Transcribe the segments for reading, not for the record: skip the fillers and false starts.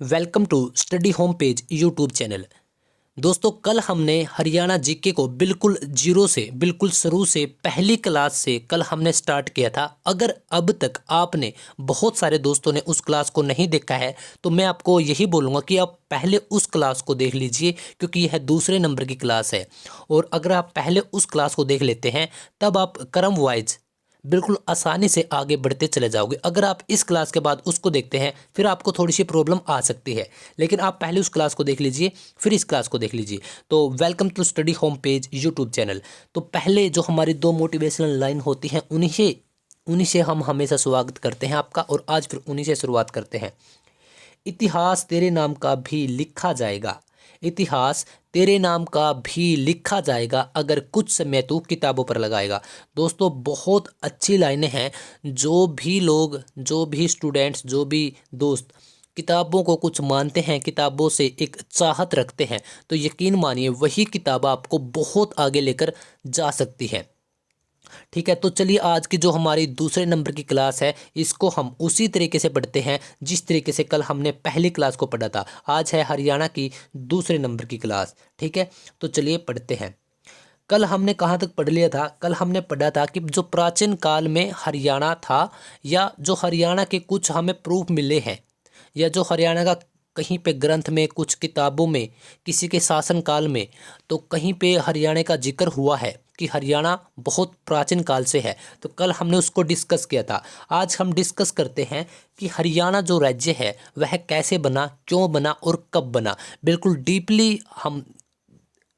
Welcome to study home page YouTube channel. दोस्तों, कल हमने हरियाणा जीके को बिल्कुल जीरो से, बिल्कुल शुरू से, पहली क्लास से कल हमने स्टार्ट किया था। अगर अब तक आपने, बहुत सारे दोस्तों ने उस क्लास को नहीं देखा है तो मैं आपको यही बोलूँगा कि आप पहले उस क्लास को देख लीजिए, क्योंकि यह दूसरे नंबर की क्लास है। और अगर आप पहले उस क्लास को देख लेते हैं तब आप क्रम वाइज बिल्कुल आसानी से आगे बढ़ते चले जाओगे। अगर आप इस क्लास के बाद उसको देखते हैं फिर आपको थोड़ी सी प्रॉब्लम आ सकती है, लेकिन आप पहले उस क्लास को देख लीजिए फिर इस क्लास को देख लीजिए। तो welcome to study home page YouTube channel. तो पहले जो हमारी दो मोटिवेशनल लाइन होती हैं उन्हीं से हम हमेशा स्वागत करते हैं आपका, और आज फिर उन्हीं से शुरुआत करते हैं। इतिहास तेरे नाम का भी लिखा जाएगा, इतिहास तेरे नाम का भी लिखा जाएगा अगर कुछ समय तू किताबों पर लगाएगा। दोस्तों, बहुत अच्छी लाइनें हैं। जो भी लोग, जो भी स्टूडेंट्स, जो भी दोस्त किताबों को कुछ मानते हैं, किताबों से एक चाहत रखते हैं, तो यकीन मानिए वही किताब आपको बहुत आगे लेकर जा सकती है। ठीक है, तो चलिए आज की जो हमारी दूसरे नंबर की क्लास है इसको हम उसी तरीके से पढ़ते हैं जिस तरीके से कल हमने पहली क्लास को पढ़ा था। आज है हरियाणा की दूसरे नंबर की क्लास। ठीक है, तो चलिए पढ़ते हैं। कल हमने कहाँ तक पढ़ लिया था? कल हमने पढ़ा था कि जो प्राचीन काल में हरियाणा था, या जो हरियाणा के कुछ हमें प्रूफ मिले हैं, या जो हरियाणा का कहीं पे ग्रंथ में, कुछ किताबों में, किसी के शासन काल में, तो कहीं पे हरियाणा का जिक्र हुआ है कि हरियाणा बहुत प्राचीन काल से है। तो कल हमने उसको डिस्कस किया था। आज हम डिस्कस करते हैं कि हरियाणा जो राज्य है वह कैसे बना, क्यों बना और कब बना। बिल्कुल डीपली हम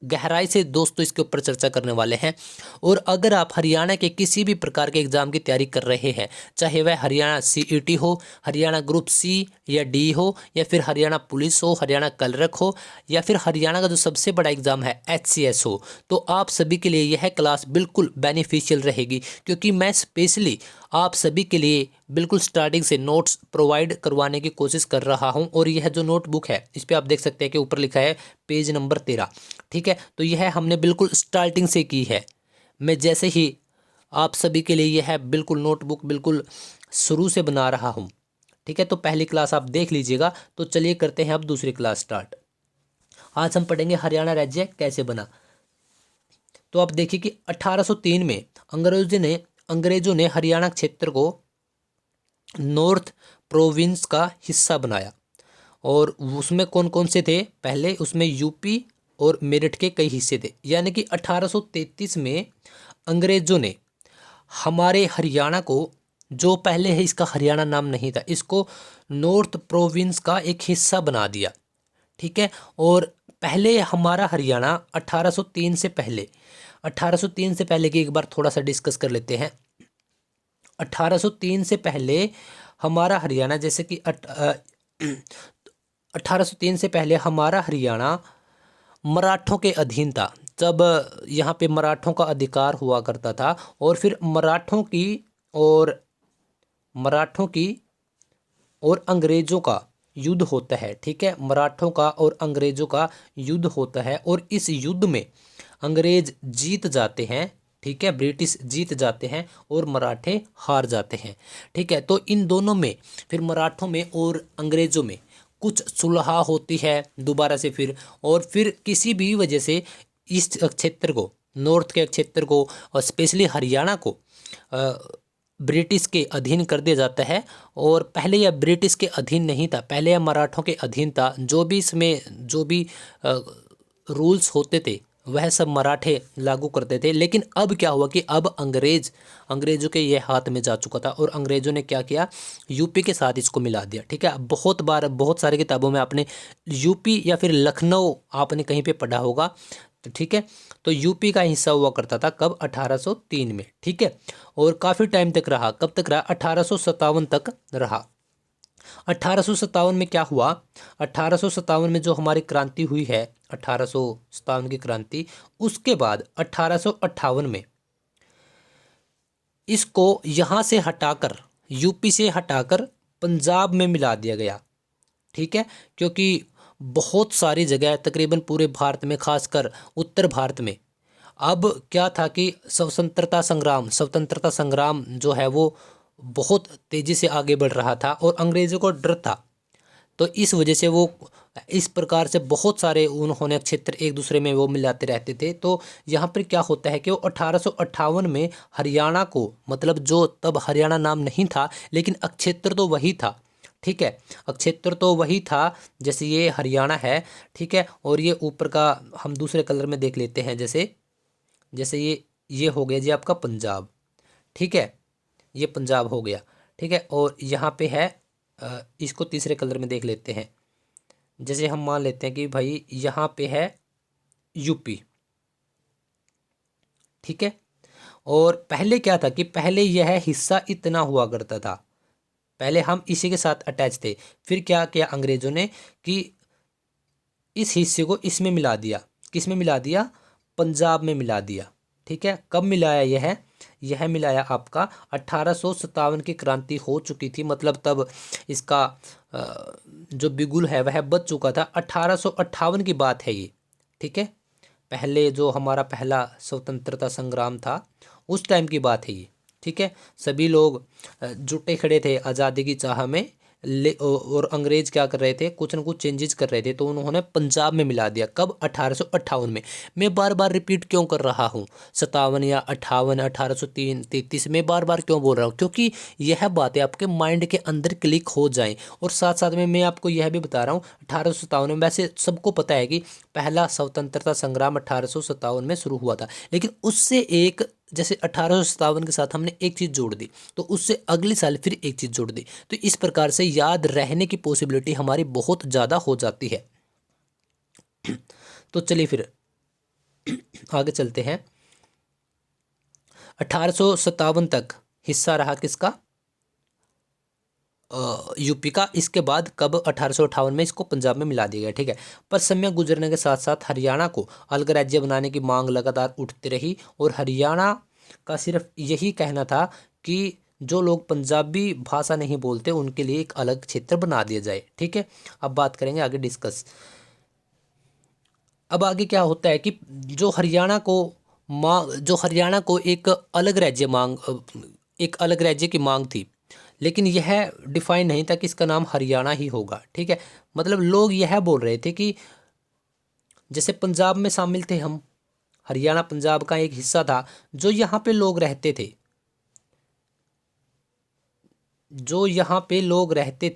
गहराई से दोस्तों इसके ऊपर चर्चा करने वाले हैं। और अगर आप हरियाणा के किसी भी प्रकार के एग्ज़ाम की तैयारी कर रहे हैं, चाहे वह हरियाणा सीईटी हो, हरियाणा ग्रुप सी या डी हो, या फिर हरियाणा पुलिस हो, हरियाणा क्लर्क हो, या फिर हरियाणा का जो सबसे बड़ा एग्ज़ाम है एचसीएस हो, तो आप सभी के लिए यह क्लास बिल्कुल बेनिफिशियल रहेगी, क्योंकि मैं स्पेशली आप सभी के लिए बिल्कुल स्टार्टिंग से नोट्स प्रोवाइड करवाने की कोशिश कर रहा हूं। और यह जो नोटबुक है इस पर आप देख सकते हैं कि ऊपर लिखा है पेज नंबर 13। ठीक है, तो यह हमने बिल्कुल स्टार्टिंग से की है। मैं जैसे ही आप सभी के लिए यह बिल्कुल नोटबुक बिल्कुल शुरू से बना रहा हूं। ठीक है, तो पहली क्लास आप देख लीजिएगा। तो चलिए करते हैं अब दूसरी क्लास स्टार्ट। आज हम पढ़ेंगे हरियाणा राज्य कैसे बना। तो आप देखिए कि 1803 में अंग्रेजों ने हरियाणा क्षेत्र को नॉर्थ प्रोविंस का हिस्सा बनाया। और उसमें कौन कौन से थे? पहले उसमें यूपी और मेरठ के कई हिस्से थे। यानी कि 1833 में अंग्रेजों ने हमारे हरियाणा को, जो पहले है इसका हरियाणा नाम नहीं था, इसको नॉर्थ प्रोविंस का एक हिस्सा बना दिया। ठीक है, और पहले हमारा हरियाणा 1803 से पहले, 1803 से पहले की एक बार थोड़ा सा डिस्कस कर लेते हैं। 1803 से पहले हमारा हरियाणा, जैसे कि 1803 से पहले हमारा हरियाणा मराठों के अधीन था। जब यहाँ पे मराठों का अधिकार हुआ करता था, और फिर मराठों की और अंग्रेजों का युद्ध होता है। ठीक है, मराठों का और अंग्रेजों का युद्ध होता है, और इस युद्ध में अंग्रेज जीत जाते हैं। ठीक है, ब्रिटिश जीत जाते हैं और मराठे हार जाते हैं। ठीक है, तो इन दोनों में, फिर मराठों में और अंग्रेजों में कुछ सुलह होती है दोबारा से फिर, और फिर किसी भी वजह से इस क्षेत्र को, नॉर्थ के क्षेत्र को और स्पेशली हरियाणा को ब्रिटिश के अधीन कर दिया जाता है। और पहले यह ब्रिटिश के अधीन नहीं था, पहले यह मराठों के अधीन था। जो भी इसमें जो भी रूल्स होते थे वह सब मराठे लागू करते थे। लेकिन अब क्या हुआ कि अब अंग्रेजों के ये हाथ में जा चुका था, और अंग्रेजों ने क्या किया, यूपी के साथ इसको मिला दिया। ठीक है, बहुत बार बहुत सारी किताबों में आपने यूपी या फिर लखनऊ आपने कहीं पे पढ़ा होगा। तो ठीक है, तो यूपी का हिस्सा हुआ करता था कब? 1803 में। ठीक है, और काफ़ी टाइम तक रहा। कब तक रहा? 1857 तक रहा। 1857 में क्या हुआ? 1857 में जो हमारी क्रांति हुई है, 1857 की क्रांति, उसके बाद 1858 में इसको यहाँ से हटाकर, यूपी से हटाकर पंजाब में मिला दिया गया। ठीक है, क्योंकि बहुत सारी जगह, तकरीबन पूरे भारत में, खासकर उत्तर भारत में, अब क्या था कि स्वतंत्रता संग्राम जो है वो बहुत तेज़ी से आगे बढ़ रहा था, और अंग्रेज़ों को डर था तो इस वजह से वो इस प्रकार से बहुत सारे उन्होंने क्षेत्र एक दूसरे में वो मिलाते रहते थे। तो यहाँ पर क्या होता है कि वो 1858 में हरियाणा को, मतलब जो तब हरियाणा नाम नहीं था लेकिन क्षेत्र तो वही था, ठीक है, क्षेत्र तो वही था, जैसे ये हरियाणा है, ठीक है, और ये ऊपर का हम दूसरे कलर में देख लेते हैं, जैसे जैसे ये हो गया जी आपका पंजाब, ठीक है, ये पंजाब हो गया, ठीक है, और यहाँ पे है इसको तीसरे कलर में देख लेते हैं, जैसे हम मान लेते हैं कि भाई यहाँ पे है यूपी, ठीक है। और पहले क्या था कि पहले यह हिस्सा इतना हुआ करता था, पहले हम इसी के साथ अटैच थे, फिर क्या किया अंग्रेजों ने कि इस हिस्से को इसमें मिला दिया, किस में मिला दिया, पंजाब में मिला दिया, ठीक है। कब मिलाया यह मिलाया आपका 1857 की क्रांति हो चुकी थी, मतलब तब इसका जो बिगुल है वह बच चुका था। 1858 की बात है ये, ठीक है, पहले जो हमारा पहला स्वतंत्रता संग्राम था उस टाइम की बात है ये, ठीक है। सभी लोग जुटे खड़े थे आज़ादी की चाह में, और अंग्रेज क्या कर रहे थे, कुछ न कुछ चेंजेस कर रहे थे, तो उन्होंने पंजाब में मिला दिया। कब, 1858 में। मैं बार बार रिपीट क्यों कर रहा हूँ 57 या 58, 1833 में बार बार क्यों बोल रहा हूँ, क्योंकि यह बातें आपके माइंड के अंदर क्लिक हो जाएं। और साथ साथ में मैं आपको यह भी बता रहा हूँ 1857 में, वैसे सबको पता है कि पहला स्वतंत्रता संग्राम 1857 में शुरू हुआ था, लेकिन उससे एक, जैसे 1857 के साथ हमने एक चीज़ जोड़ दी तो उससे अगले साल फिर एक चीज़ जोड़ दी, तो इस प्रकार से याद रहने की पॉसिबिलिटी हमारी बहुत ज़्यादा हो जाती है। तो चलिए फिर आगे चलते हैं। 1857 तक हिस्सा रहा किसका, यूपी का। इसके बाद कब, 1858 में इसको पंजाब में मिला दिया गया, ठीक है। पर समय गुजरने के साथ साथ हरियाणा को अलग राज्य बनाने की मांग लगातार उठती रही, और हरियाणा का सिर्फ यही कहना था कि जो लोग पंजाबी भाषा नहीं बोलते उनके लिए एक अलग क्षेत्र बना दिया जाए, ठीक है। अब बात करेंगे आगे डिस्कस। अब आगे क्या होता है कि जो हरियाणा को एक अलग राज्य की मांग थी, लेकिन यह डिफाइन नहीं था कि इसका नाम हरियाणा ही होगा, ठीक है। मतलब लोग यह बोल रहे थे कि जैसे पंजाब में शामिल थे हम, हरियाणा पंजाब का एक हिस्सा था, जो यहाँ पे लोग रहते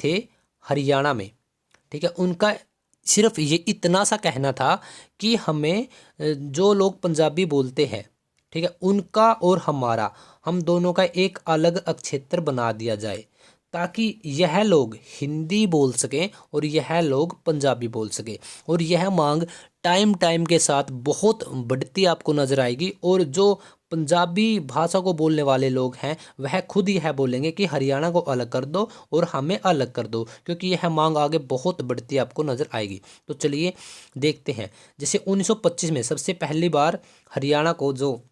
थे, हरियाणा में, ठीक है, उनका सिर्फ ये इतना सा कहना था कि हमें जो लोग पंजाबी बोलते हैं, ठीक है, उनका और हम दोनों का एक अलग क्षेत्र बना दिया जाए, ताकि यह लोग हिंदी बोल सकें और यह लोग पंजाबी बोल सकें। और यह मांग टाइम के साथ बहुत बढ़ती आपको नज़र आएगी, और जो पंजाबी भाषा को बोलने वाले लोग हैं वह खुद यह बोलेंगे कि हरियाणा को अलग कर दो और हमें अलग कर दो, क्योंकि यह मांग आगे बहुत बढ़ती आपको नज़र आएगी। तो चलिए देखते हैं। जैसे 1925 में सबसे पहली बार हरियाणा को जो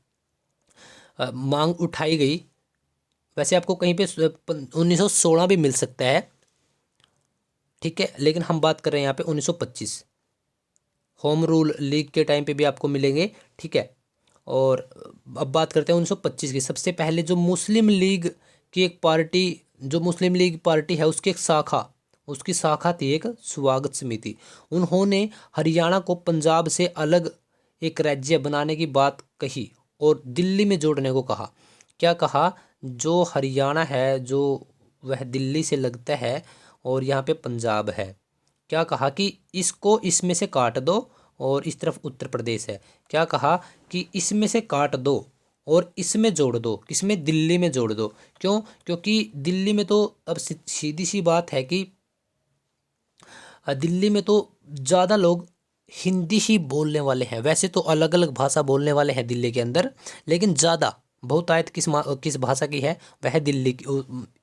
मांग उठाई गई, वैसे आपको कहीं पे 1916 भी मिल सकता है, ठीक है, लेकिन हम बात कर रहे हैं यहाँ पे 1925। होम रूल लीग के टाइम पे भी आपको मिलेंगे, ठीक है। और अब बात करते हैं 1925 की। सबसे पहले जो मुस्लिम लीग की एक पार्टी, जो मुस्लिम लीग पार्टी है उसकी शाखा थी एक स्वागत समिति। उन्होंने हरियाणा को पंजाब से अलग एक राज्य बनाने की बात कही और दिल्ली में जोड़ने को कहा। क्या कहा, जो हरियाणा है जो वह दिल्ली से लगता है और यहाँ पे पंजाब है, क्या कहा कि इसको इसमें से काट दो, और इस तरफ उत्तर प्रदेश है, क्या कहा कि इसमें से काट दो और इसमें जोड़ दो, किसमें, दिल्ली में जोड़ दो। क्यों, क्योंकि दिल्ली में तो अब सीधी सी बात है कि दिल्ली में तो ज़्यादा लोग हिंदी ही बोलने वाले हैं। वैसे तो अलग अलग भाषा बोलने वाले हैं दिल्ली के अंदर, लेकिन ज़्यादा बहुतायत किस भाषा की है, वह दिल्ली की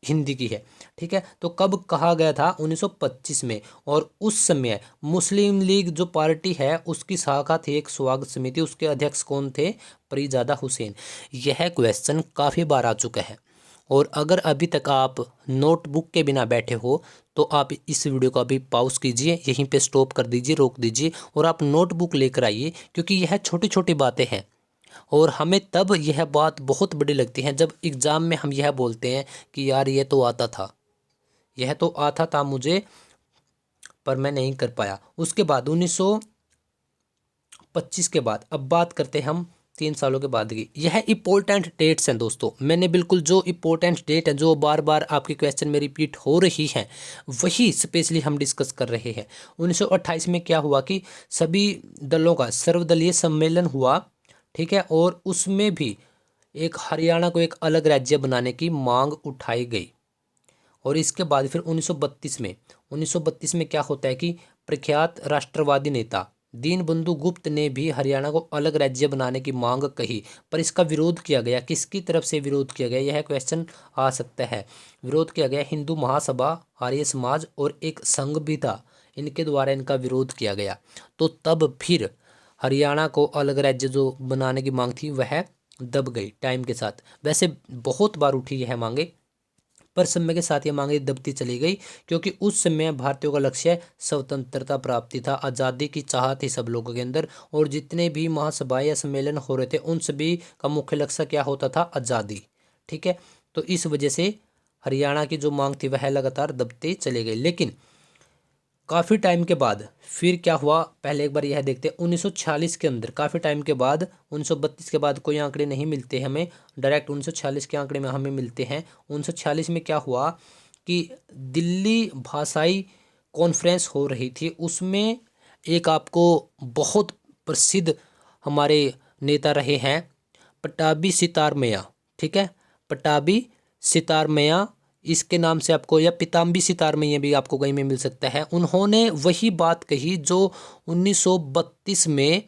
हिंदी की है, ठीक है। तो कब कहा गया था, 1925 में। और उस समय मुस्लिम लीग जो पार्टी है उसकी शाखा थी एक स्वागत समिति, उसके अध्यक्ष कौन थे, पीरजादा हुसैन। यह क्वेश्चन काफ़ी बार आ चुका है, और अगर अभी तक आप नोटबुक के बिना बैठे हो तो आप इस वीडियो को अभी पॉज कीजिए, यहीं पे स्टॉप कर दीजिए, रोक दीजिए, और आप नोटबुक लेकर आइए, क्योंकि यह छोटी छोटी बातें हैं। और हमें तब यह बात बहुत बड़ी लगती है जब एग्ज़ाम में हम यह बोलते हैं कि यार ये तो आता था, मुझे पर मैं नहीं कर पाया। उसके बाद 1925 के बाद अब बात करते हैं हम 3 सालों के बाद की। यह इंपॉर्टेंट डेट्स हैं दोस्तों, मैंने बिल्कुल जो इंपॉर्टेंट डेट है जो बार बार आपके क्वेश्चन में रिपीट हो रही हैं वही स्पेशली हम डिस्कस कर रहे हैं। 1928 में क्या हुआ कि सभी दलों का सर्वदलीय सम्मेलन हुआ, ठीक है, और उसमें भी एक हरियाणा को एक अलग राज्य बनाने की मांग उठाई गई। और इसके बाद फिर 1932 में क्या होता है कि प्रख्यात राष्ट्रवादी नेता दीनबंधु गुप्त ने भी हरियाणा को अलग राज्य बनाने की मांग कही, पर इसका विरोध किया गया। किसकी तरफ से विरोध किया गया, यह क्वेश्चन आ सकता है। विरोध किया गया हिंदू महासभा, आर्य समाज और एक संघ भी था, इनके द्वारा इनका विरोध किया गया। तो तब फिर हरियाणा को अलग राज्य जो बनाने की मांग थी वह दब गई टाइम के साथ। वैसे बहुत बार उठी यह मांगे, पर समय के साथ ये मांगे दबती चली गई, क्योंकि उस समय भारतीयों का लक्ष्य स्वतंत्रता प्राप्ति था, आज़ादी की चाह थी सब लोगों के अंदर। और जितने भी महासभाएं या सम्मेलन हो रहे थे उन सभी का मुख्य लक्ष्य क्या होता था, आज़ादी। ठीक है, तो इस वजह से हरियाणा की जो मांग थी वह लगातार दबती चली गई। लेकिन काफ़ी टाइम के बाद फिर क्या हुआ, पहले एक बार यह देखते हैं। 1946 के अंदर काफ़ी टाइम के बाद, 1932 के बाद कोई आंकड़े नहीं मिलते हमें, डायरेक्ट 1946 के आंकड़े में हमें मिलते हैं। 1946 में क्या हुआ कि दिल्ली भाषाई कॉन्फ्रेंस हो रही थी, उसमें एक आपको बहुत प्रसिद्ध हमारे नेता रहे हैं पट्टाभी सितार मियाँ। ठीक है, पट्टाभी सितार मियाँ, इसके नाम से आपको, या पिताम्बी सितार में ये भी आपको कहीं में मिल सकता है। उन्होंने वही बात कही जो 1932 में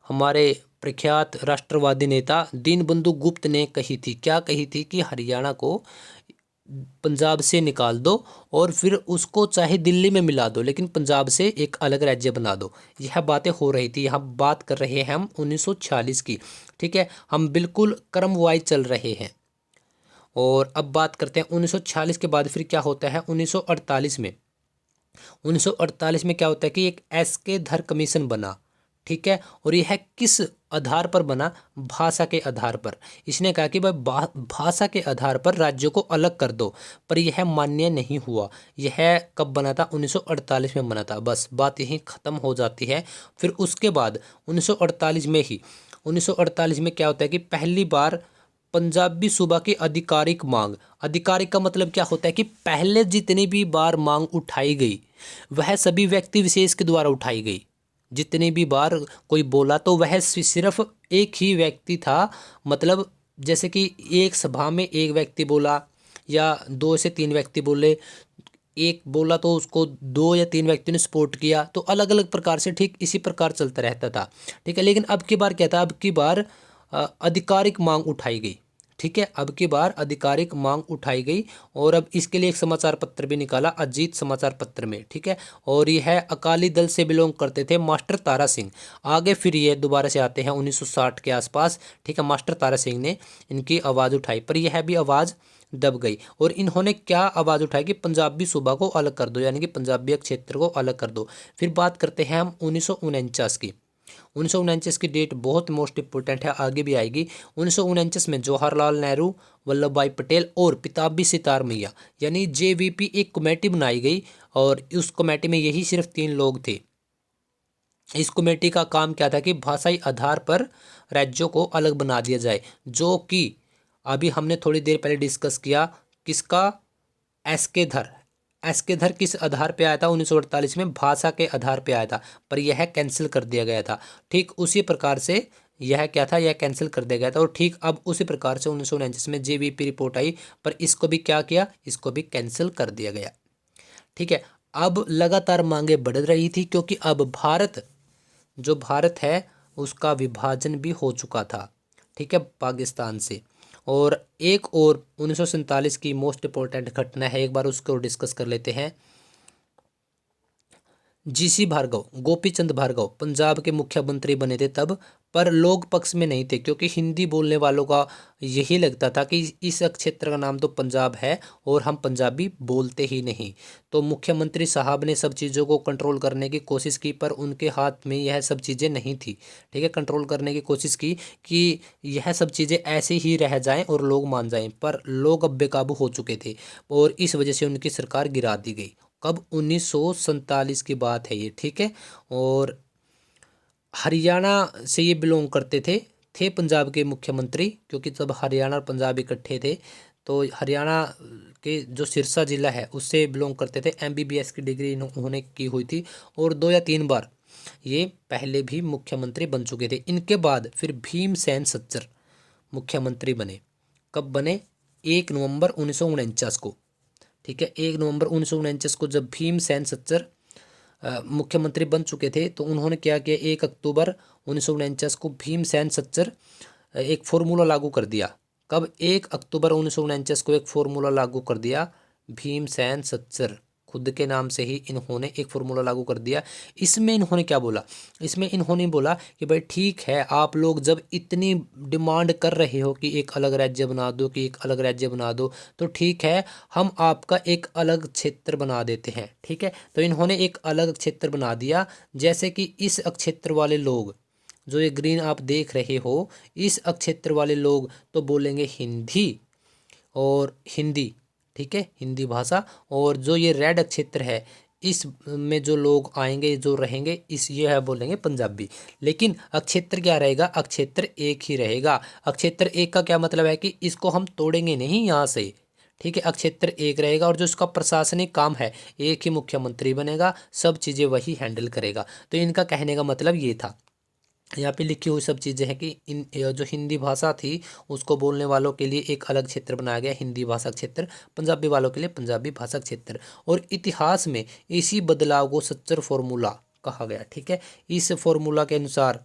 हमारे प्रख्यात राष्ट्रवादी नेता दीनबंधु गुप्त ने कही थी। क्या कही थी कि हरियाणा को पंजाब से निकाल दो और फिर उसको चाहे दिल्ली में मिला दो, लेकिन पंजाब से एक अलग राज्य बना दो। यह बातें हो रही थी। यहाँ बात कर रहे हैं हम 1946 की। ठीक है, हम बिल्कुल क्रम वाइज चल रहे हैं। और अब बात करते हैं 1946 के बाद फिर क्या होता है। 1948 में 1948 में क्या होता है कि एक एसके धर कमीशन बना। ठीक है, और यह किस आधार पर बना, भाषा के आधार पर। इसने कहा कि भाई भाषा के आधार पर राज्यों को अलग कर दो, पर यह मान्य नहीं हुआ। यह कब बना था, 1948 में बना था। बस बात यहीं ख़त्म हो जाती है। फिर उसके बाद 1948 में ही 1948 में क्या होता है कि पहली बार पंजाबी सूबा की आधिकारिक मांग, आधिकारिक का मतलब क्या होता है कि पहले जितनी भी बार मांग उठाई गई वह सभी व्यक्ति विशेष के द्वारा उठाई गई। जितनी भी बार कोई बोला तो वह सिर्फ एक ही व्यक्ति था। मतलब जैसे कि एक सभा में एक व्यक्ति बोला या 2 से 3 व्यक्ति बोले, एक बोला तो उसको 2 या 3 व्यक्तियों ने सपोर्ट किया, तो अलग अलग प्रकार से ठीक इसी प्रकार चलता रहता था। ठीक है, लेकिन अब की बार क्या था, अब की बार आधिकारिक मांग उठाई गई। ठीक है, अब की बार आधिकारिक मांग उठाई गई और अब इसके लिए एक समाचार पत्र भी निकाला, अजीत समाचार पत्र में। ठीक है, और यह अकाली दल से बिलोंग करते थे मास्टर तारा सिंह। आगे फिर ये दोबारा से आते हैं 1960 के आसपास। ठीक है, मास्टर तारा सिंह ने इनकी आवाज़ उठाई, पर यह भी आवाज़ दब गई। और इन्होंने क्या आवाज़ उठाई कि पंजाबी सूबा को अलग कर दो, यानी कि पंजाबी क्षेत्र को अलग कर दो। फिर बात करते हैं हम 1949 की। 1949 की डेट बहुत मोस्ट इंपोर्टेंट है, आगे भी आएगी। 1949 में जवाहरलाल नेहरू, वल्लभ भाई पटेल और पिताम्बी सितार मियाँ यानी जेवीपी एक कमेटी बनाई गई, और उस कमेटी में यही सिर्फ 3 लोग थे। इस कमेटी का काम क्या था कि भाषाई आधार पर राज्यों को अलग बना दिया जाए, जो कि अभी हमने थोड़ी देर पहले डिस्कस किया। किसका, एसके धर। एसके धर किस आधार पे आया था, 1948 में भाषा के आधार पे आया था, पर यह कैंसिल कर दिया गया था। ठीक उसी प्रकार से यह क्या था, यह कैंसिल कर दिया गया था। और ठीक अब उसी प्रकार से 1949 में जेवीपी रिपोर्ट आई, पर इसको भी क्या किया, इसको भी कैंसिल कर दिया गया। ठीक है, अब लगातार मांगे बढ़ रही थी, क्योंकि अब भारत है उसका विभाजन भी हो चुका था। ठीक है, पाकिस्तान से। और एक और 1947 की मोस्ट इंपॉर्टेंट घटना है, एक बार उसको डिस्कस कर लेते हैं। जीसी भार्गव, गोपी चंद भार्गव पंजाब के मुख्यमंत्री बने थे तब, पर लोग पक्ष में नहीं थे, क्योंकि हिंदी बोलने वालों का यही लगता था कि इस क्षेत्र का नाम तो पंजाब है और हम पंजाबी बोलते ही नहीं। तो मुख्यमंत्री साहब ने सब चीज़ों को कंट्रोल करने की कोशिश की, पर उनके हाथ में यह सब चीज़ें नहीं थी। ठीक है, कंट्रोल करने की कोशिश की कि यह सब चीज़ें ऐसे ही रह जाएं और लोग मान जाएं, पर लोग अब बेकाबू हो चुके थे और इस वजह से उनकी सरकार गिरा दी गई। कब, 1947 की बात है ये, ठीक है। और हरियाणा से ये बिलोंग करते थे पंजाब के मुख्यमंत्री, क्योंकि जब हरियाणा और पंजाब इकट्ठे थे तो हरियाणा के जो सिरसा जिला है उससे बिलोंग करते थे। एमबीबीएस की डिग्री उन्होंने की हुई थी और 2 या 3 बार ये पहले भी मुख्यमंत्री बन चुके थे। इनके बाद फिर भीमसेन सच्चर मुख्यमंत्री बने। कब बने? 1 नवंबर 1949 को, ठीक है। 1 नवंबर 1949 को जब भीमसेन सच्चर मुख्यमंत्री बन चुके थे तो उन्होंने क्या किया, 1 अक्टूबर 1949 को भीमसेन सच्चर एक फॉर्मूला लागू कर दिया। कब? 1 अक्टूबर 1949 को एक फॉर्मूला लागू कर दिया। भीमसेन सच्चर खुद के नाम से ही इन्होंने एक फॉर्मूला लागू कर दिया। इसमें इन्होंने क्या बोला? इसमें इन्होंने बोला कि भाई ठीक है, आप लोग जब इतनी डिमांड कर रहे हो कि एक अलग राज्य बना दो, कि एक अलग राज्य बना दो, तो ठीक है, हम आपका एक अलग क्षेत्र बना देते हैं, ठीक है। तो इन्होंने एक अलग क्षेत्र बना दिया। जैसे कि इस क्षेत्र वाले लोग, जो ये ग्रीन आप देख रहे हो, इस क्षेत्र वाले लोग तो बोलेंगे हिंदी और हिंदी, ठीक है, हिंदी भाषा। और जो ये रेड क्षेत्र है, इस में जो लोग आएंगे, जो रहेंगे, इस ये है बोलेंगे पंजाबी। लेकिन अक्षेत्र क्या रहेगा? अक्षेत्र एक ही रहेगा। अक्षेत्र एक का क्या मतलब है कि इसको हम तोड़ेंगे नहीं यहाँ से, ठीक है। अक्षेत्र एक रहेगा और जो इसका प्रशासनिक काम है, एक ही मुख्यमंत्री बनेगा, सब चीज़ें वही हैंडल करेगा। तो इनका कहने का मतलब ये था। यहाँ पे लिखी हुई सब चीज़ें हैं कि इन जो हिंदी भाषा थी उसको बोलने वालों के लिए एक अलग क्षेत्र बनाया गया, हिंदी भाषा क्षेत्र, पंजाबी वालों के लिए पंजाबी भाषा क्षेत्र। और इतिहास में इसी बदलाव को सच्चर फॉर्मूला कहा गया, ठीक है। इस फॉर्मूला के अनुसार,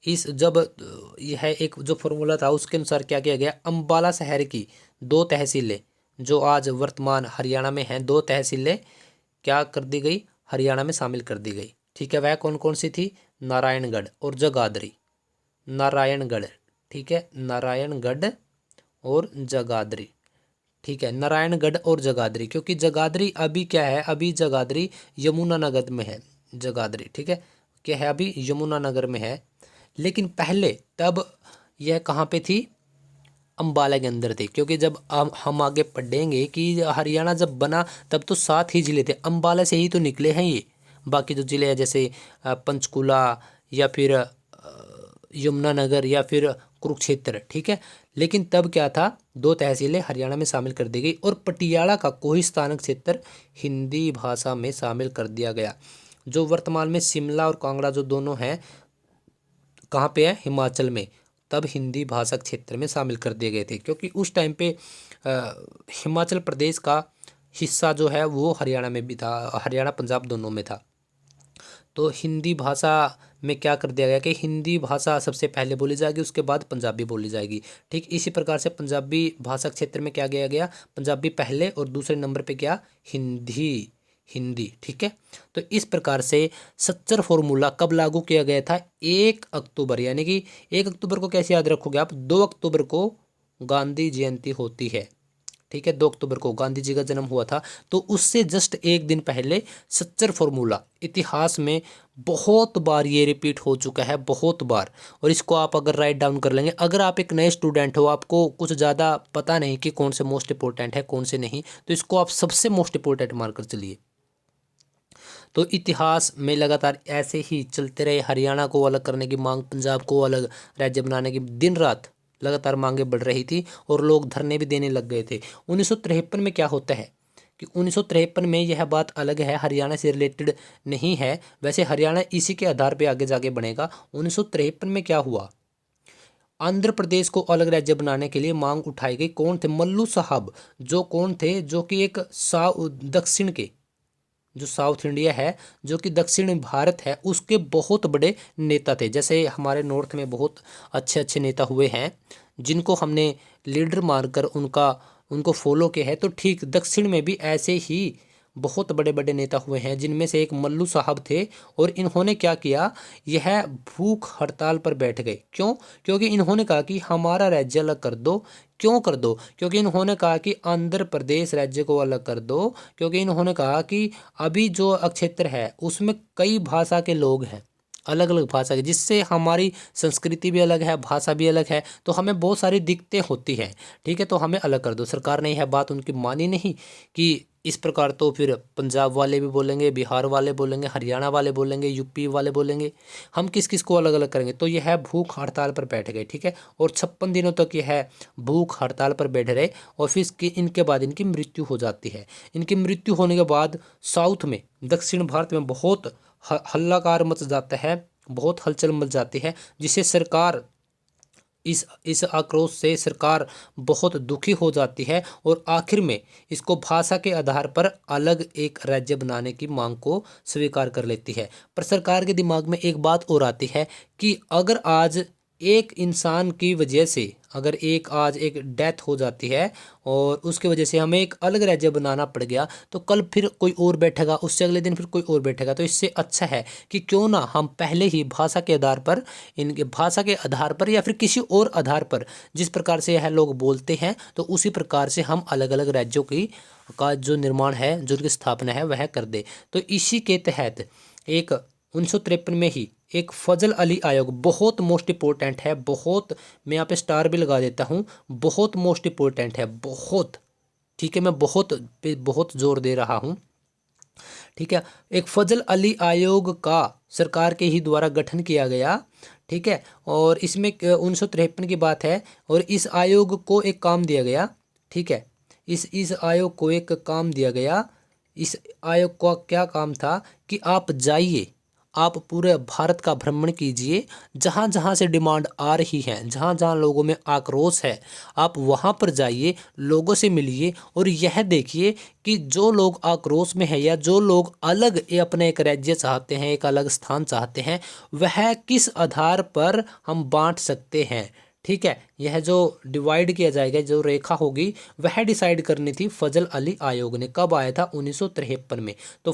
इस जब यह एक जो फॉर्मूला था उसके अनुसार क्या किया गया, अम्बाला शहर की 2 तहसीलें जो आज वर्तमान हरियाणा में हैं, 2 तहसीलें क्या कर दी गई? हरियाणा में शामिल कर दी गई, ठीक है। वह कौन कौन सी थी? नारायणगढ़ और जगाधरी। नारायणगढ़, ठीक है, नारायणगढ़ और जगाधरी, ठीक है। नारायणगढ़ और जगाधरी, क्योंकि जगाधरी अभी क्या है, अभी जगाधरी यमुनानगर में है। जगाधरी, ठीक है, क्या है, अभी यमुनानगर में है। लेकिन पहले तब यह कहाँ पे थी? अम्बाला के अंदर थे। क्योंकि जब हम आगे पढ़ेंगे कि हरियाणा जब बना तब तो 7 ही जिले थे, अम्बाला से ही तो निकले हैं ये। बाकी जो जिले हैं जैसे पंचकुला या फिर यमुनानगर या फिर कुरुक्षेत्र, ठीक है। लेकिन तब क्या था, 2 तहसीलें हरियाणा में शामिल कर दी गई और पटियाला का कोहिस्तान क्षेत्र हिंदी भाषा में शामिल कर दिया गया। जो वर्तमान में शिमला और कांगड़ा जो दोनों हैं, कहाँ पे है? हिमाचल में। तब हिंदी भाषा क्षेत्र में शामिल कर दिए गए थे, क्योंकि उस टाइम पे हिमाचल प्रदेश का हिस्सा जो है वो हरियाणा में भी था, हरियाणा पंजाब दोनों में था। तो हिंदी भाषा में क्या कर दिया गया कि हिंदी भाषा सबसे पहले बोली जाएगी, उसके बाद पंजाबी बोली जाएगी, ठीक। इसी प्रकार से पंजाबी भाषा क्षेत्र में क्या किया गया, पंजाबी पहले और दूसरे नंबर पे क्या? हिंदी, हिंदी, ठीक है। तो इस प्रकार से सच्चर फॉर्मूला कब लागू किया गया था? 1 अक्टूबर, यानी कि 1 अक्टूबर को कैसे याद रखोगे आप? 2 अक्टूबर को गांधी जयंती होती है, ठीक है। 2 अक्टूबर को गांधी जी का जन्म हुआ था, तो उससे जस्ट एक दिन पहले सच्चर फॉर्मूला इतिहास में बहुत बार ये रिपीट हो चुका है, बहुत बार। और इसको आप अगर राइट डाउन कर लेंगे, अगर आप एक नए स्टूडेंट हो, आपको कुछ ज़्यादा पता नहीं कि कौन से मोस्ट इंपॉर्टेंट है कौन से नहीं, तो इसको आप सबसे मोस्ट इंपॉर्टेंट मानकर चलिए। तो इतिहास में लगातार ऐसे ही चलते रहे। हरियाणा को अलग करने की मांग, पंजाब को अलग राज्य बनाने की दिन रात लगातार मांगे बढ़ रही थी और लोग धरने भी देने लग गए थे। 1953 में क्या होता है कि 1953 में यह बात अलग है, हरियाणा से रिलेटेड नहीं है। वैसे हरियाणा इसी के आधार पे आगे जाके बनेगा। 1953 में क्या हुआ? आंध्र प्रदेश को अलग राज्य बनाने के लिए मांग उठाई गई। कौन थे? मल्लू साहब, जो कौन थे? जो कि एक दक्षिण के, जो साउथ इंडिया है, जो कि दक्षिण भारत है, उसके बहुत बड़े नेता थे। जैसे हमारे नॉर्थ में बहुत अच्छे अच्छे नेता हुए हैं जिनको हमने लीडर मानकर उनको फॉलो किया है, तो ठीक दक्षिण में भी ऐसे ही बहुत बड़े बड़े नेता हुए हैं, जिनमें से एक मल्लू साहब थे। और इन्होंने क्या किया? यह भूख हड़ताल पर बैठ गए। क्यों? क्योंकि इन्होंने कहा कि हमारा राज्य अलग कर दो। क्यों कर दो? क्योंकि इन्होंने कहा कि आंध्र प्रदेश राज्य को अलग कर दो। क्योंकि इन्होंने कहा कि अभी जो क्षेत्र है उसमें कई भाषा के लोग हैं, अलग अलग भाषा की, जिससे हमारी संस्कृति भी अलग है, भाषा भी अलग है, तो हमें बहुत सारी दिक्कतें होती हैं। ठीक है, तो हमें अलग कर दो। सरकार ने यह बात उनकी मानी नहीं कि इस प्रकार तो फिर पंजाब वाले भी बोलेंगे, बिहार वाले बोलेंगे, हरियाणा वाले बोलेंगे, यूपी वाले बोलेंगे, हम किस किस को अलग अलग करेंगे। तो यह भूख हड़ताल पर बैठ गए। ठीक है, और 56 दिनों तक यह भूख हड़ताल पर बैठे रहे और फिर इनके बाद इनकी मृत्यु हो जाती है। इनकी मृत्यु होने के बाद साउथ में, दक्षिण भारत में बहुत हल्लाकार मच जाता है, बहुत हलचल मच जाती है, जिससे सरकार इस आक्रोश से सरकार बहुत दुखी हो जाती है और आखिर में इसको भाषा के आधार पर अलग एक राज्य बनाने की मांग को स्वीकार कर लेती है। पर सरकार के दिमाग में एक बात और आती है कि अगर आज एक इंसान की वजह से, अगर आज एक डेथ हो जाती है और उसके वजह से हमें एक अलग राज्य बनाना पड़ गया, तो कल फिर कोई और बैठेगा, उससे अगले दिन फिर कोई और बैठेगा। तो इससे अच्छा है कि क्यों ना हम पहले ही भाषा के आधार पर, इनके भाषा के आधार पर या फिर किसी और आधार पर, जिस प्रकार से यह लोग बोलते हैं, तो उसी प्रकार से हम अलग अलग राज्यों का जो निर्माण है, जो उनकी स्थापना है, वह कर दे। तो इसी के तहत एक 1953 में ही एक फजल अली आयोग, बहुत मोस्ट इंपॉर्टेंट है, बहुत, मैं यहाँ पे स्टार भी लगा देता हूँ, बहुत मोस्ट इंपॉर्टेंट है, बहुत। ठीक है, मैं बहुत पे बहुत जोर दे रहा हूँ। ठीक है, एक फजल अली आयोग का सरकार के ही द्वारा गठन किया गया। ठीक है, और इसमें 1953 की बात है और इस आयोग को एक काम दिया गया। ठीक है, इस आयोग को एक काम दिया गया। इस आयोग का क्या काम था कि आप जाइए, आप पूरे भारत का भ्रमण कीजिए, जहाँ जहाँ से डिमांड आ रही है, जहाँ जहाँ लोगों में आक्रोश है, आप वहाँ पर जाइए, लोगों से मिलिए और यह देखिए कि जो लोग आक्रोश में है या जो लोग अलग अपने एक राज्य चाहते हैं, एक अलग स्थान चाहते हैं, वह किस आधार पर हम बांट सकते हैं। ठीक है, यह जो डिवाइड किया जाएगा, जो रेखा होगी, वह डिसाइड करनी थी फजल अली आयोग ने। कब आया था? 1953 में। तो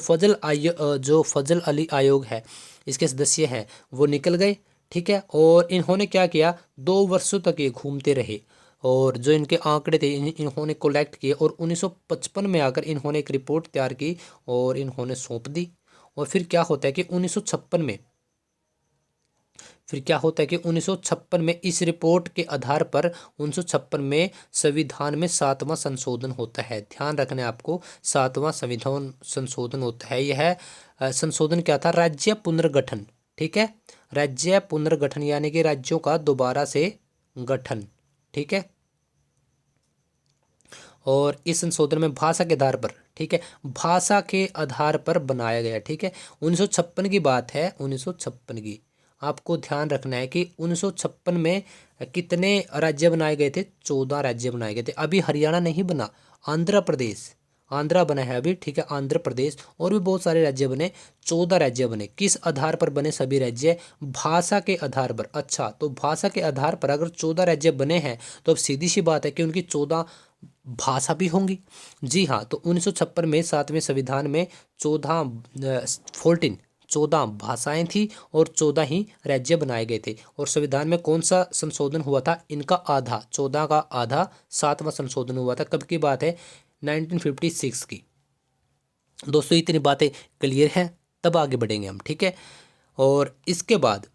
जो फजल अली आयोग है, इसके सदस्य हैं, वो निकल गए। ठीक है, और इन्होंने क्या किया, 2 वर्षों तक ये घूमते रहे और जो इनके आंकड़े थे इन्होंने कलेक्ट किए और 1955 में आकर इन्होंने एक रिपोर्ट तैयार की और इन्होंने सौंप दी। और फिर क्या होता है कि 1956 में, फिर क्या होता है कि 1956 में इस रिपोर्ट के आधार पर 1956 में संविधान में 7वां संशोधन होता है। ध्यान रखना है आपको, 7वां संविधान संशोधन होता है। यह संशोधन क्या था? राज्य पुनर्गठन। ठीक है, राज्य पुनर्गठन यानी कि राज्यों का दोबारा से गठन। ठीक है, और इस संशोधन में भाषा के आधार पर, ठीक है, भाषा के आधार पर बनाया गया। ठीक है, 1956 की बात है, 1956 की। आपको ध्यान रखना है कि 1956 में कितने राज्य बनाए गए थे? 14 राज्य बनाए गए थे। अभी हरियाणा नहीं बना, आंध्रा बना है अभी। ठीक है, आंध्र प्रदेश और भी बहुत सारे राज्य बने, 14 राज्य बने। किस आधार पर बने सभी राज्य? भाषा के आधार पर। अच्छा, तो भाषा के आधार पर अगर 14 राज्य बने हैं तो अब सीधी सी बात है कि उनकी 14 भाषा भी होंगी। जी हाँ, तो 1956 में 7वें संविधान में 14 भाषाएं थी और 14 ही राज्य बनाए गए थे। और संविधान में कौन सा संशोधन हुआ था? इनका आधा, 14 का आधा 7वां संशोधन हुआ था। कब की बात है? 1956 की। दोस्तों, इतनी बातें क्लियर हैं, तब आगे बढ़ेंगे हम। ठीक है, और इसके बाद,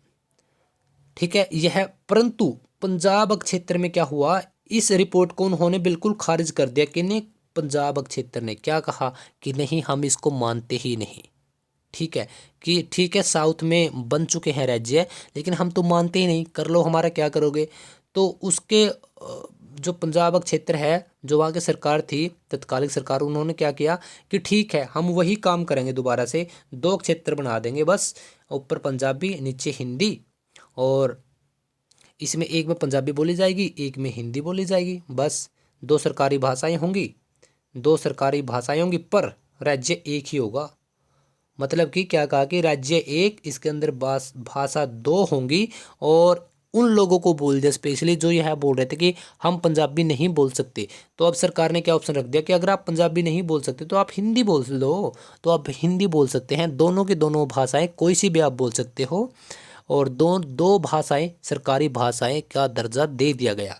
ठीक है, यह परंतु पंजाब क्षेत्र में क्या हुआ? इस रिपोर्ट को उन्होंने बिल्कुल खारिज कर दिया। किन्हें? पंजाब क्षेत्र ने। क्या कहा कि नहीं, हम इसको मानते ही नहीं। ठीक है, कि ठीक है, साउथ में बन चुके हैं राज्य, लेकिन हम तो मानते ही नहीं, कर लो, हमारा क्या करोगे? तो उसके जो पंजाब क्षेत्र है, जो वहाँ की सरकार थी, तत्कालिक सरकार, उन्होंने क्या किया कि ठीक है, हम वही काम करेंगे, दोबारा से 2 क्षेत्र बना देंगे बस, ऊपर पंजाबी, नीचे हिंदी, और इसमें एक में पंजाबी बोली जाएगी, एक में हिंदी बोली जाएगी। बस 2 सरकारी भाषाएं होंगी, 2 सरकारी भाषाएं होंगी, पर राज्य एक ही होगा। मतलब कि क्या कहा कि राज्य एक, इसके अंदर भाषा 2 होंगी। और उन लोगों को बोल दिया स्पेशली जो यह बोल रहे थे कि हम पंजाबी नहीं बोल सकते, तो अब सरकार ने क्या ऑप्शन रख दिया कि अगर आप पंजाबी नहीं बोल सकते तो आप हिंदी बोल लो, तो आप हिंदी बोल सकते हैं। दोनों की दोनों भाषाएं, कोई सी भी आप बोल सकते हो, और दो भाषाएं, सरकारी भाषाएं का दर्जा दे दिया गया।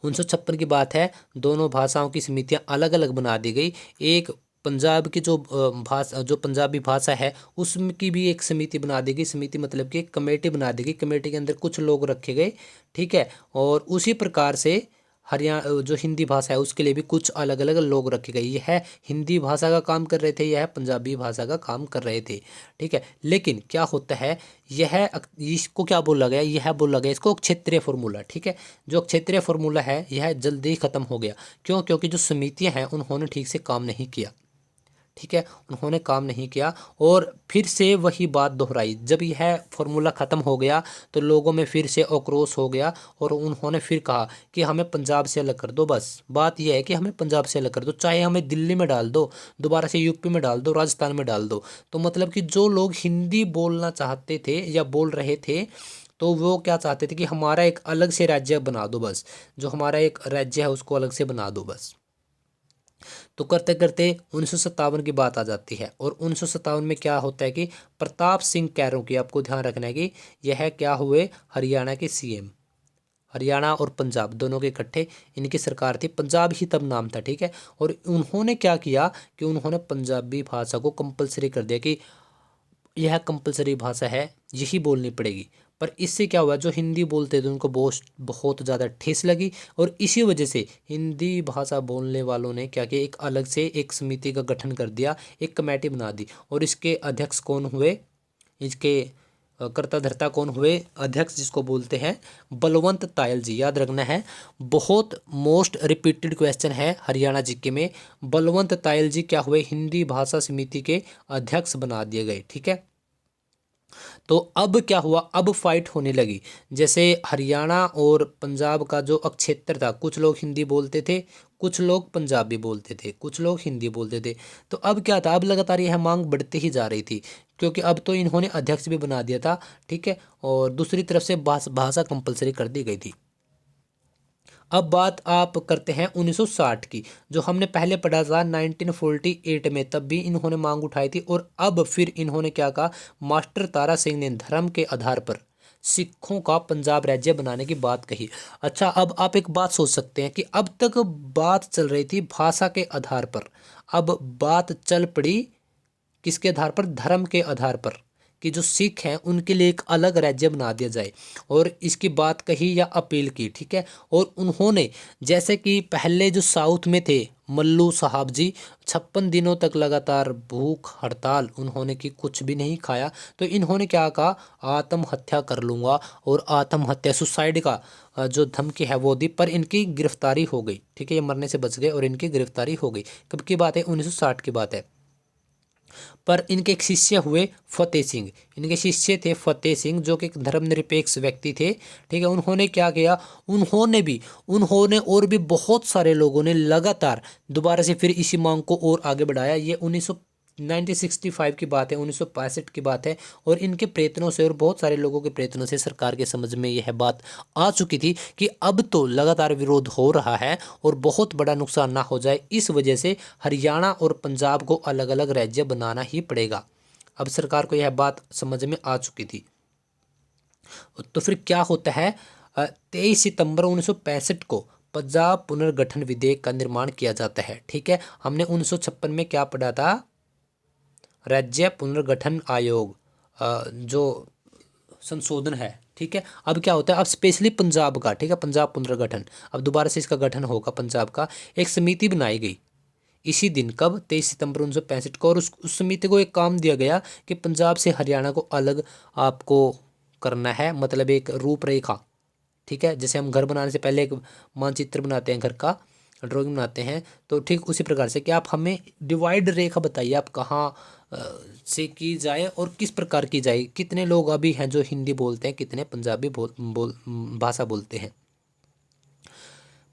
1956 की बात है, दोनों भाषाओं की समितियां अलग अलग बना दी गई। एक पंजाब की जो भाषा, जो पंजाबी भाषा है उसकी भी एक समिति बना देगी। समिति मतलब कि एक कमेटी बना देगी, कमेटी के अंदर कुछ लोग रखे गए, ठीक है। और उसी प्रकार से हरियाणा जो हिंदी भाषा है उसके लिए भी कुछ अलग अलग लोग रखे गए। यह हिंदी भाषा का काम कर रहे थे, यह पंजाबी भाषा का काम कर रहे थे, ठीक है। लेकिन क्या होता है, इसको क्या बोला गया, यह बोला गया इसको क्षेत्रीय फार्मूला, ठीक है। जो क्षेत्रीय फार्मूला है यह जल्दी ही खत्म हो गया। क्यों? क्योंकि जो समितियां हैं उन्होंने ठीक से काम नहीं किया, ठीक है, उन्होंने काम नहीं किया। और फिर से वही बात दोहराई। जब यह फॉर्मूला ख़त्म हो गया तो लोगों में फिर से आक्रोश हो गया और उन्होंने फिर कहा कि हमें पंजाब से अलग कर दो। बस बात यह है कि हमें पंजाब से अलग कर दो, चाहे हमें दिल्ली में डाल दो, दोबारा से यूपी में डाल दो, राजस्थान में डाल दो। तो मतलब कि जो लोग हिंदी बोलना चाहते थे या बोल रहे थे तो वो क्या चाहते थे कि हमारा एक अलग से राज्य बना दो, बस जो हमारा एक राज्य है उसको अलग से बना दो बस। तो करते करते 1957 की बात आ जाती है। और 1957 में क्या होता है कि प्रताप सिंह कैरों की, आपको ध्यान रखना है कि यह क्या हुए, हरियाणा के सीएम। हरियाणा और पंजाब दोनों के इकट्ठे इनकी सरकार थी, पंजाब ही तब नाम था, ठीक है। और उन्होंने क्या किया कि उन्होंने पंजाबी भाषा को कंपलसरी कर दिया कि यह कंपलसरी भाषा है, यही बोलनी पड़ेगी। पर इससे क्या हुआ, जो हिंदी बोलते थे उनको बहुत ज़्यादा ठेस लगी और इसी वजह से हिंदी भाषा बोलने वालों ने क्या किया, एक अलग से एक समिति का गठन कर दिया, एक कमेटी बना दी। और इसके अध्यक्ष कौन हुए, इसके कर्ता धर्ता कौन हुए, अध्यक्ष जिसको बोलते हैं बलवंत तायल जी। याद रखना है, बहुत मोस्ट रिपीटेड क्वेश्चन है हरियाणा जीके में। बलवंत तायल जी क्या हुए, हिंदी भाषा समिति के अध्यक्ष बना दिए गए, ठीक है। तो अब क्या हुआ, अब फाइट होने लगी। जैसे हरियाणा और पंजाब का जो क्षेत्र था, कुछ लोग हिंदी बोलते थे, कुछ लोग पंजाबी बोलते थे, कुछ लोग हिंदी बोलते थे। तो अब क्या था, अब लगातार यह मांग बढ़ती ही जा रही थी, क्योंकि अब तो इन्होंने अध्यक्ष भी बना दिया था, ठीक है। और दूसरी तरफ से भाषा कंपलसरी कर दी गई थी। अब बात आप करते हैं 1960 की, जो हमने पहले पढ़ा था 1948 में, तब भी इन्होंने मांग उठाई थी। और अब फिर इन्होंने क्या कहा, मास्टर तारा सिंह ने धर्म के आधार पर सिखों का पंजाब राज्य बनाने की बात कही। अच्छा, अब आप एक बात सोच सकते हैं कि अब तक बात चल रही थी भाषा के आधार पर, अब बात चल पड़ी किसके आधार पर, धर्म के आधार पर, कि जो सिख हैं उनके लिए एक अलग राज्य बना दिया जाए। और इसकी बात कही या अपील की, ठीक है। और उन्होंने, जैसे कि पहले जो साउथ में थे मल्लू साहब जी, 56 दिनों तक लगातार भूख हड़ताल उन्होंने की, कुछ भी नहीं खाया। तो इन्होंने क्या कहा, आत्महत्या कर लूँगा। और आत्महत्या, सुसाइड का जो धमकी है वो दी, पर इनकी गिरफ्तारी हो गई, ठीक है। ये मरने से बच गए और इनकी गिरफ्तारी हो गई। कब की बात है, 1960 की बात है। पर इनके एक शिष्य हुए फतेह सिंह, इनके शिष्य थे फतेह सिंह, जो कि एक धर्मनिरपेक्ष व्यक्ति थे, ठीक है। उन्होंने क्या किया, उन्होंने और भी बहुत सारे लोगों ने लगातार दोबारा से फिर इसी मांग को और आगे बढ़ाया। ये 1965 की बात है, 1965 की बात है। और इनके प्रयत्नों से और बहुत सारे लोगों के प्रयत्नों से सरकार के समझ में यह बात आ चुकी थी कि अब तो लगातार विरोध हो रहा है और बहुत बड़ा नुकसान ना हो जाए, इस वजह से हरियाणा और पंजाब को अलग अलग राज्य बनाना ही पड़ेगा। अब सरकार को यह बात समझ में आ चुकी थी। तो फिर क्या होता है, 23 सितंबर 1965 को पंजाब पुनर्गठन विधेयक का निर्माण किया जाता है, ठीक है। हमने 1956 में क्या पढ़ा था, राज्य पुनर्गठन आयोग, जो संशोधन है, ठीक है। अब क्या होता है, अब स्पेशली पंजाब का, ठीक है, पंजाब पुनर्गठन, अब दोबारा से इसका गठन होगा पंजाब का। एक समिति बनाई गई इसी दिन, कब, 23 सितंबर 1965 को। और उस समिति को एक काम दिया गया कि पंजाब से हरियाणा को अलग आपको करना है, मतलब एक रूपरेखा, ठीक है। जैसे हम घर बनाने से पहले एक मानचित्र बनाते हैं, घर का ड्राइंग बनाते हैं, तो ठीक उसी प्रकार से कि आप हमें डिवाइड रेखा बताइए, आप कहाँ से की जाए और किस प्रकार की जाए, कितने लोग अभी हैं जो हिंदी बोलते हैं, कितने पंजाबी भाषा बोलते हैं।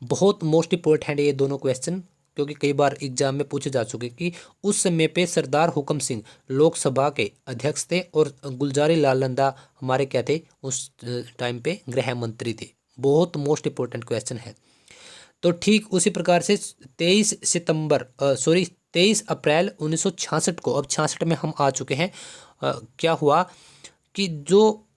बहुत मोस्ट इम्पोर्टेंट है ये दोनों क्वेश्चन, क्योंकि कई बार एग्जाम में पूछे जा चुके कि उस समय पे सरदार हुकम सिंह लोकसभा के अध्यक्ष थे और गुलजारी लाल नंदा हमारे क्या थे, उस टाइम पे गृह मंत्री थे। बहुत मोस्ट इम्पोर्टेंट क्वेश्चन है। तो ठीक उसी प्रकार से 23 अप्रैल 1966 को, अब 66 में हम आ चुके हैं, क्या हुआ कि जो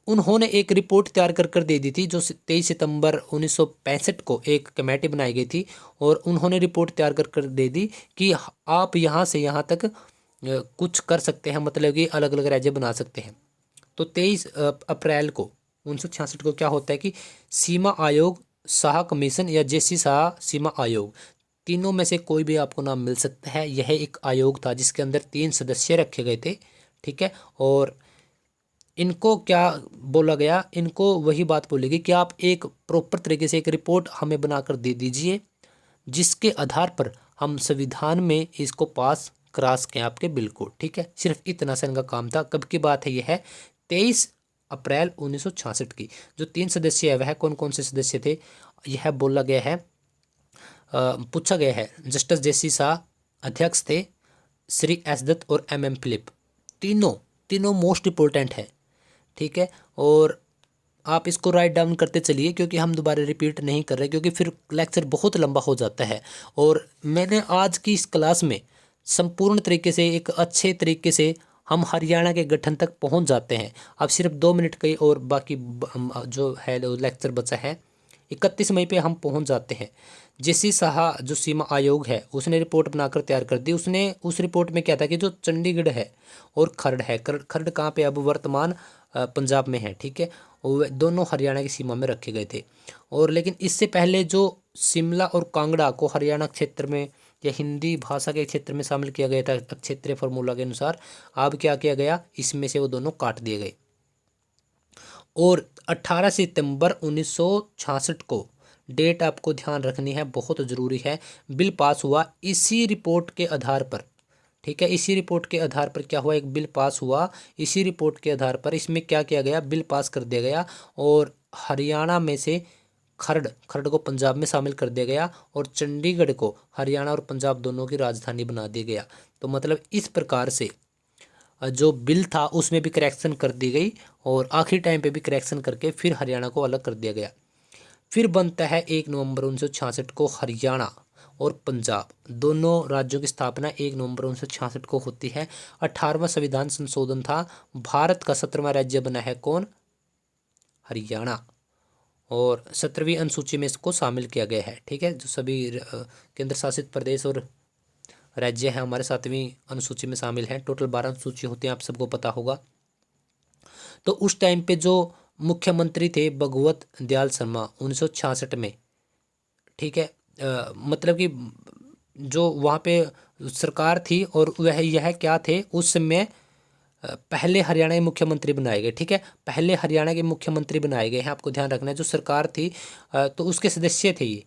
उन्होंने एक रिपोर्ट तैयार कर दे दी थी, जो 23 सितंबर 1965 को एक कमेटी बनाई गई थी और उन्होंने रिपोर्ट तैयार कर दे दी कि आप यहाँ से यहाँ तक कुछ कर सकते हैं, मतलब कि अलग अलग राज्य बना सकते हैं। तो 23 अप्रैल को 1966 को क्या होता है कि सीमा आयोग, शाह कमीशन या जेसी शाह सीमा आयोग, तीनों में से कोई भी आपको नाम मिल सकता है। यह एक आयोग था जिसके अंदर 3 सदस्य रखे गए थे, ठीक है। और इनको क्या बोला गया, इनको वही बात बोलेगी कि आप एक प्रॉपर तरीके से एक रिपोर्ट हमें बनाकर दे दीजिए, जिसके आधार पर हम संविधान में इसको पास करा सकें आपके बिल को, ठीक है। सिर्फ इतना सा इनका काम था। कब की बात है यह है? 23 अप्रैल 1966 की। जो 3 सदस्य है वह कौन कौन से सदस्य थे, यह बोला गया है, पूछा गया है। जस्टिस जेसी शाह अध्यक्ष थे, श्री एस दत्त और MM फिलिप, तीनों मोस्ट इम्पोर्टेंट है, ठीक है। और आप इसको राइट डाउन करते चलिए, क्योंकि हम दोबारा रिपीट नहीं कर रहे, क्योंकि फिर लेक्चर बहुत लंबा हो जाता है। और मैंने आज की इस क्लास में संपूर्ण तरीके से, एक अच्छे तरीके से हम हरियाणा के गठन तक पहुंच जाते हैं। अब सिर्फ 2 मिनट का ही और बाकी जो है लेक्चर बचा है, 31 मई पे हम पहुंच जाते हैं। जेसी शाह जो सीमा आयोग है उसने रिपोर्ट बनाकर तैयार कर दी। उसने उस रिपोर्ट में क्या था कि जो चंडीगढ़ है और खरड़ है, खरड़ कहाँ पे अब वर्तमान पंजाब में है, ठीक है। वो दोनों हरियाणा की सीमा में रखे गए थे। और लेकिन इससे पहले जो शिमला और कांगड़ा को हरियाणा क्षेत्र में या हिंदी भाषा के क्षेत्र में शामिल किया गया था क्षेत्रीय फार्मूला के अनुसार, अब क्या किया गया, इसमें से वो दोनों काट दिए गए। और 18 सितंबर 1966 को, डेट आपको ध्यान रखनी है, बहुत ज़रूरी है, बिल पास हुआ इसी रिपोर्ट के आधार पर, ठीक है। इसी रिपोर्ट के आधार पर क्या हुआ, एक बिल पास हुआ। इसी रिपोर्ट के आधार पर इसमें क्या किया गया, बिल पास कर दिया गया और हरियाणा में से खरड़ को पंजाब में शामिल कर दिया गया और चंडीगढ़ को हरियाणा और पंजाब दोनों की राजधानी बना दिया गया। तो मतलब इस प्रकार से जो बिल था उसमें भी करेक्शन कर दी गई और आखिरी टाइम पे भी करेक्शन करके फिर हरियाणा को अलग कर दिया गया। फिर बनता है 1 नवंबर 1966 को हरियाणा और पंजाब दोनों राज्यों की स्थापना 1 नवंबर 1966 को होती है। 18वां संविधान संशोधन था। भारत का 17वां राज्य बना है कौन, हरियाणा। और 17वीं अनुसूची में इसको शामिल किया गया है, ठीक है। जो सभी केंद्र शासित प्रदेश और राज्य हैं हमारे 7वीं अनुसूची में शामिल हैं। टोटल 12 अनुसूची होती हैं, आप सबको पता होगा। तो उस टाइम पे जो मुख्यमंत्री थे भगवत दयाल शर्मा 1966 में, ठीक है। मतलब कि जो वहाँ पे सरकार थी और वह यह क्या थे उस समय, पहले हरियाणा के मुख्यमंत्री बनाए गए, ठीक है। पहले हरियाणा के मुख्यमंत्री बनाए गए हैं, आपको ध्यान रखना है। जो सरकार थी तो उसके सदस्य थे ये,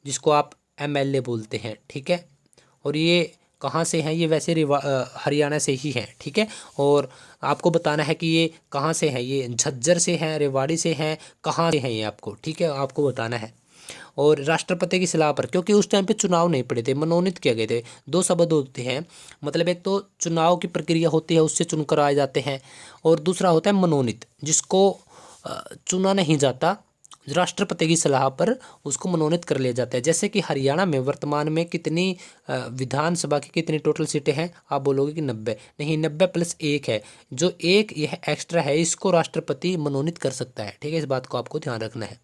जिसको आप MLA बोलते हैं, ठीक है। और ये कहाँ से हैं, ये वैसे हरियाणा से ही हैं, ठीक है। और आपको बताना है कि ये कहाँ से हैं, ये झज्जर से हैं, रेवाड़ी से हैं, कहाँ से हैं ये आपको, ठीक है, आपको बताना है। और राष्ट्रपति की सलाह पर, क्योंकि उस टाइम पे चुनाव नहीं पड़े थे, मनोनीत किए गए थे। 2 शब्द होते हैं, मतलब एक तो चुनाव की प्रक्रिया होती है, उससे चुनकर आए जाते हैं, और दूसरा होता है मनोनीत, जिसको चुना नहीं जाता, राष्ट्रपति की सलाह पर उसको मनोनीत कर लिया जाता है। जैसे कि हरियाणा में वर्तमान में कितनी विधानसभा की कितनी टोटल सीटें हैं, आप बोलोगे कि 90, नहीं, 90 + 1 है। जो एक यह एक्स्ट्रा है इसको राष्ट्रपति मनोनीत कर सकता है, ठीक है। इस बात को आपको ध्यान रखना है।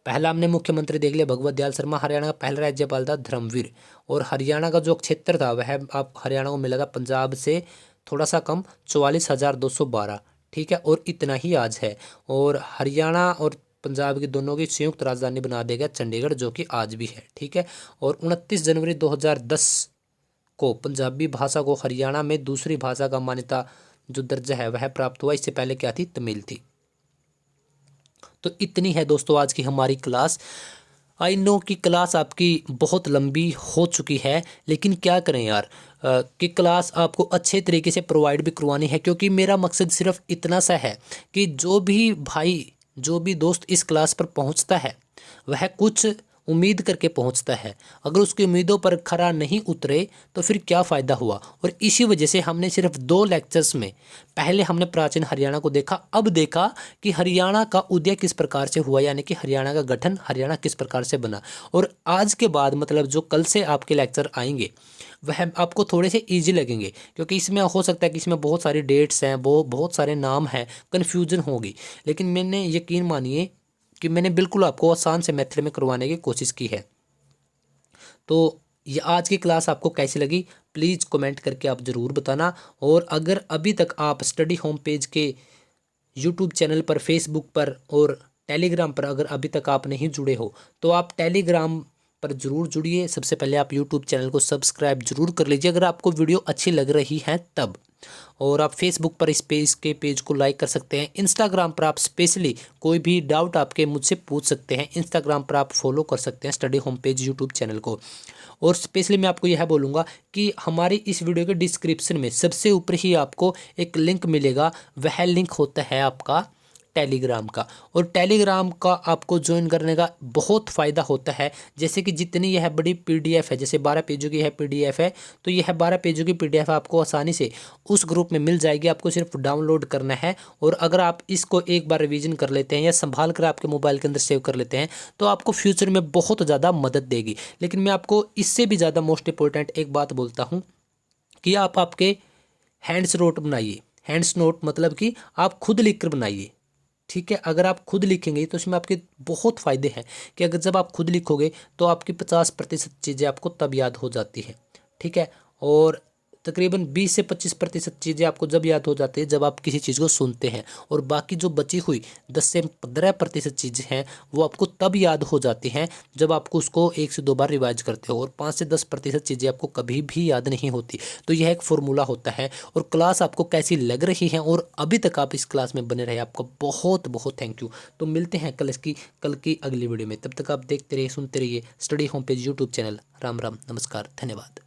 पहला हमने मुख्यमंत्री देख लिया भगवत दयाल शर्मा, हरियाणा का पहला राज्यपाल था धर्मवीर। और हरियाणा का जो क्षेत्र था वह आप हरियाणा को मिला था पंजाब से थोड़ा सा कम, 44,212, ठीक है। और इतना ही आज है। और हरियाणा और पंजाब की दोनों की संयुक्त राजधानी बना दिया गया चंडीगढ़, जो कि आज भी है, ठीक है। और 29 जनवरी 2010 को पंजाबी भाषा को हरियाणा में दूसरी भाषा का मान्यता जो दर्जा है वह प्राप्त हुआ। इससे पहले क्या थी, तमिल थी। तो इतनी है दोस्तों आज की हमारी क्लास। आई नो कि क्लास आपकी बहुत लंबी हो चुकी है, लेकिन क्या करें यार, कि क्लास आपको अच्छे तरीके से प्रोवाइड भी करवानी है, क्योंकि मेरा मकसद सिर्फ इतना सा है कि जो भी भाई, जो भी दोस्त इस क्लास पर पहुंचता है वह कुछ उम्मीद करके पहुंचता है, अगर उसकी उम्मीदों पर खरा नहीं उतरे तो फिर क्या फ़ायदा हुआ। और इसी वजह से हमने सिर्फ 2 लेक्चर्स में पहले हमने प्राचीन हरियाणा को देखा, अब देखा कि हरियाणा का उदय किस प्रकार से हुआ, यानी कि हरियाणा का गठन, हरियाणा किस प्रकार से बना। और आज के बाद मतलब जो कल से आपके लेक्चर आएंगे वह आपको थोड़े से ईजी लगेंगे, क्योंकि इसमें हो सकता है कि इसमें बहुत सारी डेट्स हैं, बहुत सारे नाम हैं, कन्फ्यूजन होगी। लेकिन मैंने यकीन मानिए कि मैंने बिल्कुल आपको आसान से मेथड में करवाने की कोशिश की है। तो ये आज की क्लास आपको कैसी लगी प्लीज़ कमेंट करके आप ज़रूर बताना। और अगर अभी तक आप स्टडी होम पेज के यूट्यूब चैनल पर, फेसबुक पर और टेलीग्राम पर अगर अभी तक आप नहीं जुड़े हो तो आप टेलीग्राम पर ज़रूर जुड़िए। सबसे पहले आप यूट्यूब चैनल को सब्सक्राइब जरूर कर लीजिए अगर आपको वीडियो अच्छी लग रही है तब। और आप फेसबुक पर इस पेज को लाइक कर सकते हैं। इंस्टाग्राम पर आप स्पेशली कोई भी डाउट आपके मुझसे पूछ सकते हैं। इंस्टाग्राम पर आप फॉलो कर सकते हैं study home page YouTube channel को। और स्पेशली मैं आपको यह बोलूँगा कि हमारी इस वीडियो के डिस्क्रिप्शन में सबसे ऊपर ही आपको एक लिंक मिलेगा, वह लिंक होता है आपका टेलीग्राम का। और टेलीग्राम का आपको ज्वाइन करने का बहुत फ़ायदा होता है। जैसे कि जितनी यह बड़ी पीडीएफ है, जैसे 12 पेजों की यह पीडीएफ है, तो यह 12 पेजों की पीडीएफ आपको आसानी से उस ग्रुप में मिल जाएगी। आपको सिर्फ डाउनलोड करना है और अगर आप इसको एक बार रिवीजन कर लेते हैं या संभाल कर आपके मोबाइल के अंदर सेव कर लेते हैं तो आपको फ्यूचर में बहुत ज़्यादा मदद देगी। लेकिन मैं आपको इससे भी ज़्यादा मोस्ट इंपॉर्टेंट एक बात बोलता हूँ कि आप आपके हैंड्स नोट बनाइए। हैंड्स नोट मतलब कि आप खुद लिख कर बनाइए, ठीक है। अगर आप खुद लिखेंगे तो इसमें आपके बहुत फ़ायदे हैं कि अगर जब आप खुद लिखोगे तो आपकी 50% चीज़ें आपको तब याद हो जाती हैं, ठीक है। और तकरीबन 20 से 25% चीज़ें आपको जब याद हो जाती है जब आप किसी चीज़ को सुनते हैं। और बाकी जो बची हुई 10 से 15% चीज़ें हैं वो आपको तब याद हो जाती हैं जब आपको उसको 1 से 2 बार रिवाइज करते हो। और 5 से 10% चीज़ें आपको कभी भी याद नहीं होती। तो यह एक फॉर्मूला होता है। और क्लास आपको कैसी लग रही है और अभी तक आप इस क्लास में बने रहे, आपका बहुत बहुत थैंक यू। तो मिलते हैं कल की अगली वीडियो में। तब तक आप देखते रहिए, सुनते रहिए study home page YouTube channel. Ram Ram, नमस्कार, धन्यवाद।